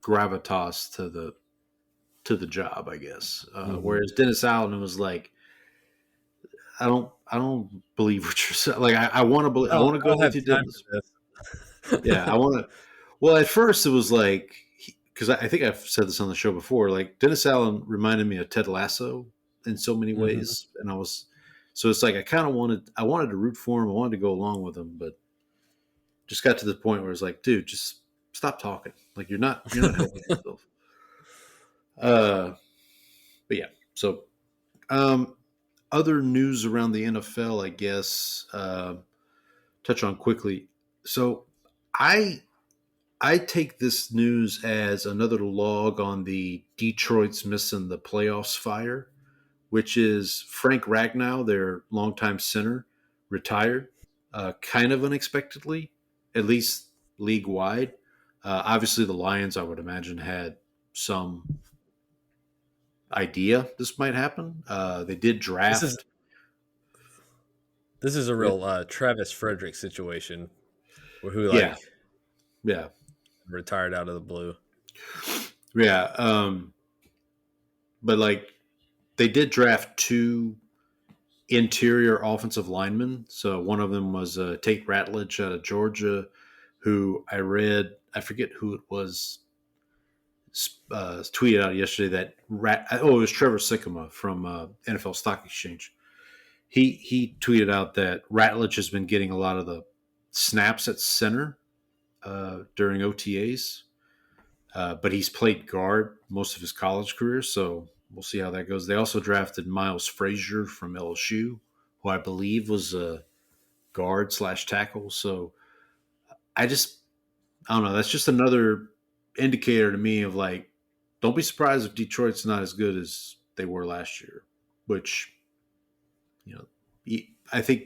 gravitas to the job, I guess. Mhm. Whereas Dennis Allen was like, I don't believe what you're saying. Like I want to believe, I want to I go don't with have you, time Dennis. for Yeah, this. I want to. Well, at first it was like because I think I've said this on the show before. Like Dennis Allen reminded me of Ted Lasso in so many Mhm. ways, and so it's like I wanted to root for him, I wanted to go along with him, but just got to the point where it's like, dude, just stop talking. Like you're not helping yourself. Uh, but yeah, so um, other news around the NFL, I guess. Touch on quickly. So I I take this news as another log on the Detroit's missing the playoffs fire, which is Frank Ragnow, their longtime center, retired, kind of unexpectedly, at least league wide. Obviously, the Lions, I would imagine, had some idea this might happen. They did This is draft. this is a real Travis Frederick situation who Yeah, like yeah, retired out of the blue. yeah. But like they did draft two interior offensive linemen. So one of them was Tate Ratledge out of Georgia, who I forget who it was, tweeted out yesterday that it was Trevor Sikkema from NFL Stock Exchange. He tweeted out that Ratledge has been getting a lot of the snaps at center during OTAs, but he's played guard most of his college career, so we'll see how that goes. They also drafted Miles Frazier from LSU, who I believe was a guard slash tackle. So I just, I don't know. That's just another indicator to me of like, don't be surprised if Detroit's not as good as they were last year, which, you know, I think